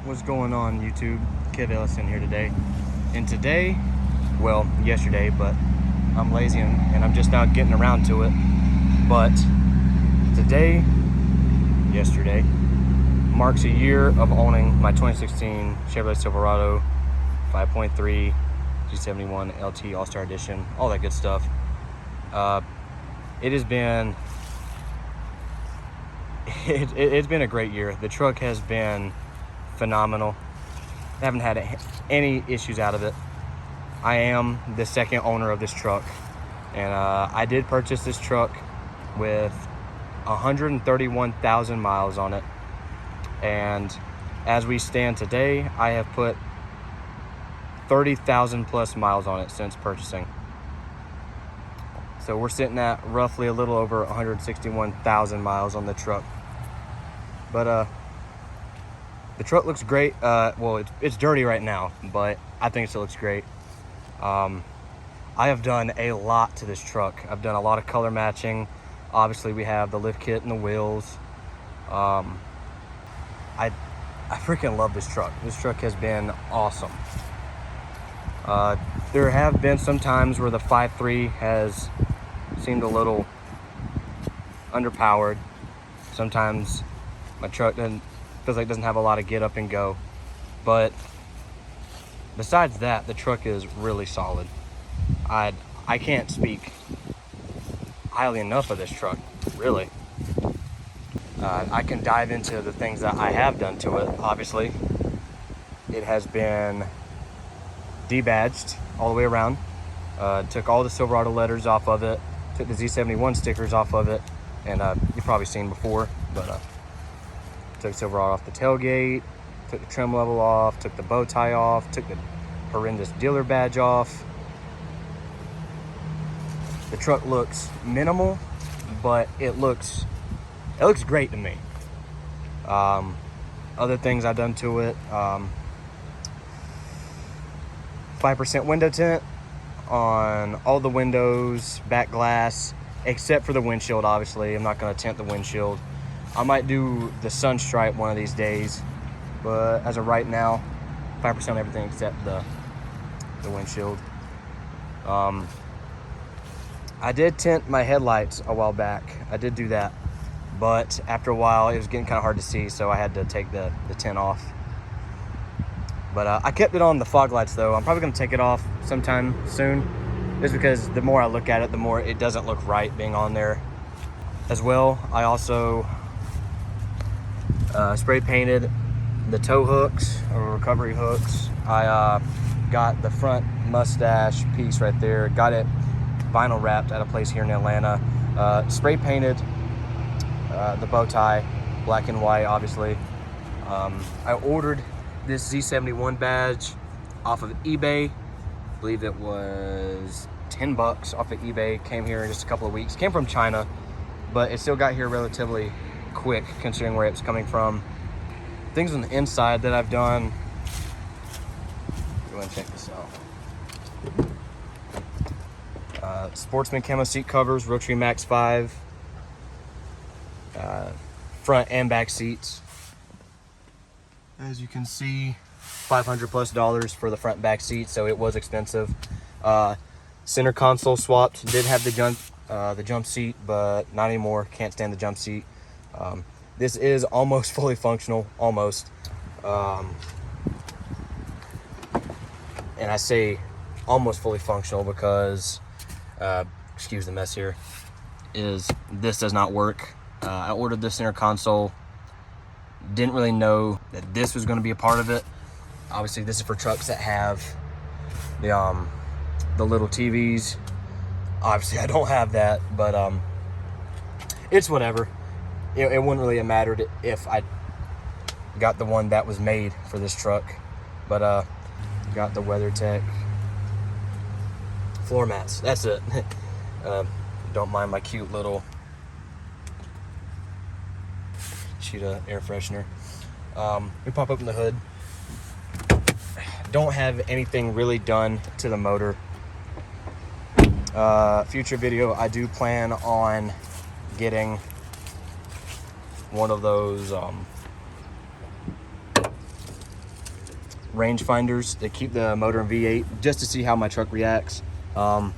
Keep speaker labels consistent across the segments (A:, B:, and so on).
A: What's going on, YouTube? Kid Ellison here today. And today, well, yesterday, but I'm lazy and I'm just now getting around to it. But yesterday, marks a year of owning my 2016 Chevrolet Silverado 5.3 G71 LT All-Star Edition, all that good stuff. It has been it's been a great year. The truck has been phenomenal. I haven't had any issues out of it. I am the second owner of this truck, and I did purchase this truck with 131,000 miles on it, and as we stand today, I have put 30,000 plus miles on it since purchasing. So we're sitting at roughly a little over 161,000 miles on the truck. But the truck looks great. Well, it's dirty right now, but I think it still looks great. I have done a lot to this truck. I've done a lot of color matching. Obviously, we have the lift kit and the wheels. I freaking love this truck. This truck has been awesome. There have been some times where the 5.3 has seemed a little underpowered. Sometimes my truck feels like it doesn't have a lot of get up and go. But besides that, the truck is really solid. I can't speak highly enough of this truck, really. I can dive into the things that I have done to it. Obviously, it has been debadged all the way around. Took all the Silverado letters off of it, took the Z71 stickers off of it, and you've probably seen before, but took Silverado off the tailgate, took the trim level off, took the bow tie off, took the horrendous dealer badge off. The truck looks minimal, but it looks great to me. Other things I've done to it, 5% window tint on all the windows, back glass, except for the windshield. Obviously, I'm not going to tint the windshield. I might do the sun stripe one of these days, but as of right now, 5% on everything except the windshield. I did tint my headlights a while back. I did do that, but after a while it was getting kind of hard to see, so I had to take the tint off. But I kept it on the fog lights though. I'm probably going to take it off sometime soon, just because the more I look at it, the more it doesn't look right being on there. As well, I also spray painted the tow hooks, or recovery hooks. I got the front mustache piece right there, got it vinyl wrapped at a place here in Atlanta. Spray painted the bow tie, black and white, obviously. I ordered this Z71 badge off of eBay. I believe it was 10 bucks off of eBay. Came here in just a couple of weeks. Came from China, but it still got here relatively quick considering where it's coming from. Things on the inside that I've done. Go ahead and check this out. Sportsman camo seat covers, Rotary Max 5. Front and back seats. As you can see, $500 plus for the front and back seats, so it was expensive. Center console swapped. Did have the jump seat, but not anymore. Can't stand the jump seat. This is almost fully functional, almost. And I say almost fully functional because, excuse the mess here, this does not work. I ordered this center console. Didn't really know that this was going to be a part of it. Obviously, this is for trucks that have the little TVs. Obviously, I don't have that, but it's whatever. It wouldn't really have mattered if I got the one that was made for this truck. But got the WeatherTech floor mats. That's it. Don't mind my cute little Cheetah air freshener. We pop open the hood. Don't have anything really done to the motor. Future video, I do plan on getting one of those range finders that keep the motor in V8 just to see how my truck reacts. Got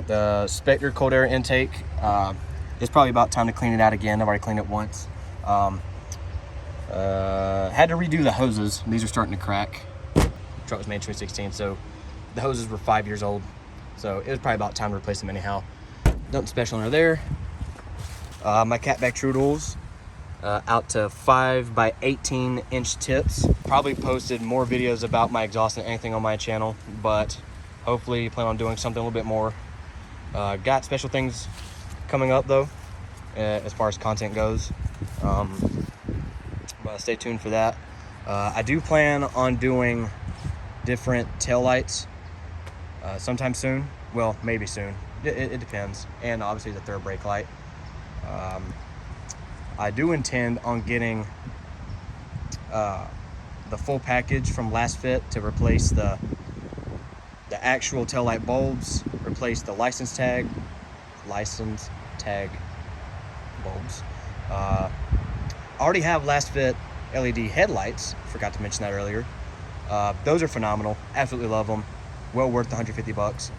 A: the Spectre cold air intake. It's probably about time to clean it out again. I've already cleaned it once. Had to redo the hoses. These are starting to crack. The truck was made in 2016, so the hoses were 5 years old. So it was probably about time to replace them anyhow. Nothing special under there. My catback Trudels, out to 5 by 18 inch tips. Probably posted more videos about my exhaust than anything on my channel, but hopefully plan on doing something a little bit more. Got special things coming up though, as far as content goes. But stay tuned for that. I do plan on doing different tail lights sometime soon. Well, maybe soon. It depends. And obviously the third brake light. I do intend on getting the full package from Last Fit to replace the actual tail light bulbs, replace the license tag bulbs. I already have Last Fit LED headlights. Forgot to mention that earlier. Those are phenomenal. Absolutely love them. Well worth the $150.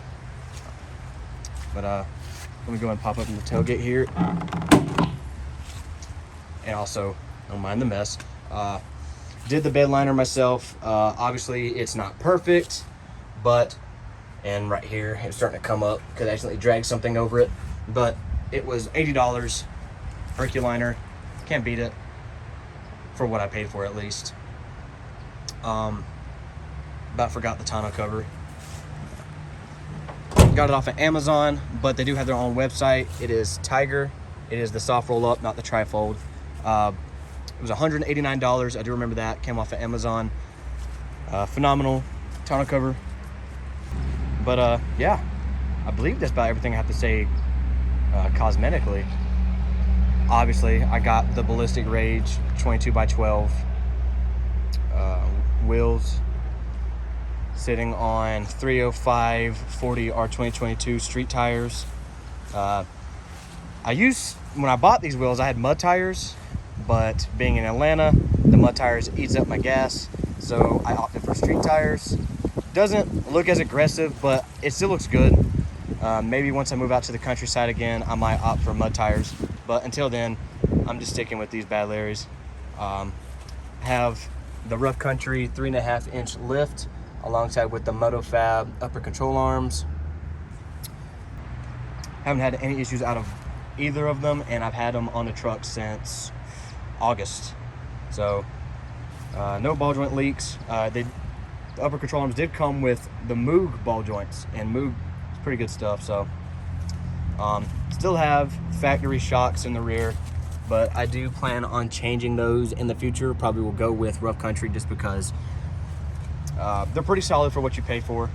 A: But let me go and pop up in the tailgate here. And also, don't mind the mess. Did the bed liner myself. Obviously, it's not perfect, but, and right here, it's starting to come up because I accidentally dragged something over it. But it was $80 Herculiner. Can't beat it for what I paid for, at least. About forgot the tonneau cover. Got it off of Amazon, but they do have their own website. It is Tiger. It is the soft roll up, not the trifold. It was $189. I do remember that. Came off of Amazon. Phenomenal tonneau cover. But yeah, I believe that's about everything I have to say cosmetically. Obviously, I got the Ballistic Rage 22x12 wheels, sitting on 305 40 R2022 street tires. When I bought these wheels, I had mud tires, but being in Atlanta, the mud tires eats up my gas, so I opted for street tires. Doesn't look as aggressive, but it still looks good. Maybe once I move out to the countryside again, I might opt for mud tires, but until then, I'm just sticking with these Bad Larrys. Have the Rough Country 3.5 inch lift alongside with the MotoFab upper control arms. Haven't had any issues out of either of them, and I've had them on the truck since August. So no ball joint leaks. The upper control arms did come with the Moog ball joints, and Moog is pretty good stuff. So still have factory shocks in the rear, but I do plan on changing those in the future. Probably will go with Rough Country just because they're pretty solid for what you pay for.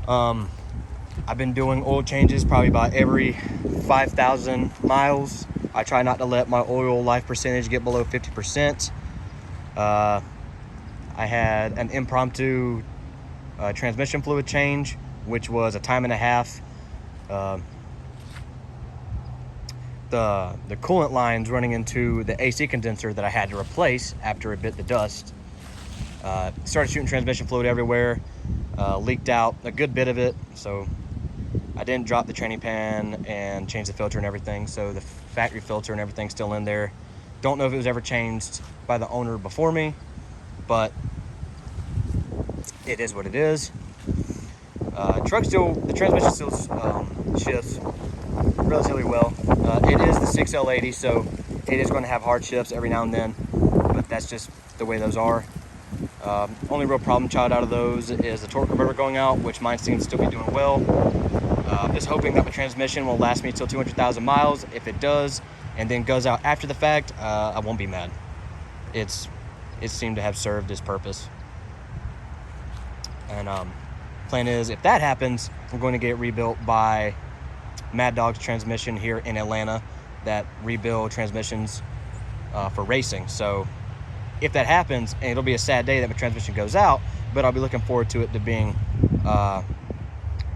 A: I've been doing oil changes probably about every 5,000 miles. I try not to let my oil life percentage get below 50%. I had an impromptu transmission fluid change, which was a time and a half. The coolant lines running into the AC condenser that I had to replace after it bit the dust. Started shooting transmission fluid everywhere. Leaked out a good bit of it, so I didn't drop the training pan and change the filter and everything, so the factory filter and everything's still in there. Don't know if it was ever changed by the owner before me, but it is what it is. The transmission still shifts relatively well. It is the 6L80, so it is going to have hard shifts every now and then, but that's just the way those are. Only real problem child out of those is the torque converter going out, which mine seems to still be doing well. Just hoping that the transmission will last me till 200,000 miles. If it does, and then goes out after the fact, I won't be mad. It seemed to have served its purpose. And plan is, if that happens, we're going to get rebuilt by Mad Dog's Transmission here in Atlanta, that rebuild transmissions for racing. So if that happens, and it'll be a sad day that my transmission goes out, but I'll be looking forward to it to being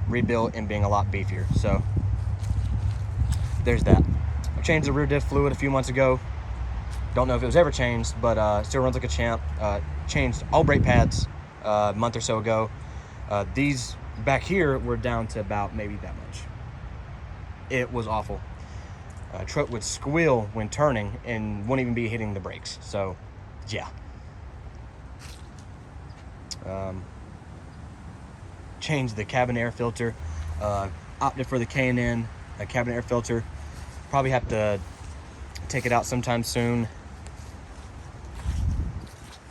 A: rebuilt and being a lot beefier. So there's that. I changed the rear diff fluid a few months ago. Don't know if it was ever changed, but still runs like a champ. Changed all brake pads a month or so ago. These back here were down to about maybe that much. It was awful. Truck would squeal when turning and wouldn't even be hitting the brakes. So, yeah. Changed the cabin air filter. Opted for the K&N cabin air filter. Probably have to take it out sometime soon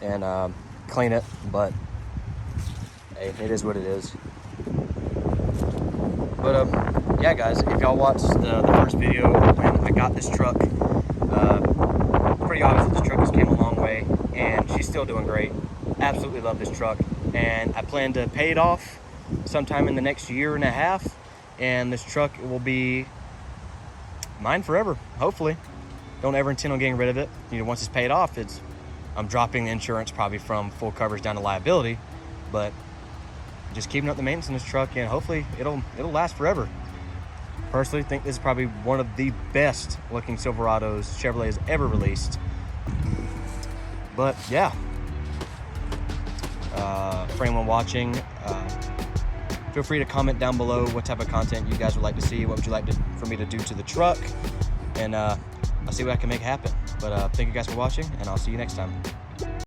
A: and clean it, but hey, it is what it is. But yeah, guys, if y'all watched the first video when I got this truck, pretty obvious that this truck has came a long way, and she's still doing great. Absolutely love this truck, and I plan to pay it off sometime in the next year and a half, and this truck will be mine forever, hopefully. Don't ever intend on getting rid of it. You know, once it's paid off, I'm dropping the insurance probably from full coverage down to liability, but just keeping up the maintenance on this truck, and hopefully it'll last forever. Personally, think this is probably one of the best looking Silverados Chevrolet has ever released. But yeah, for anyone watching, feel free to comment down below what type of content you guys would like to see. What would you like for me to do to the truck? And I'll see what I can make happen. But thank you guys for watching, and I'll see you next time.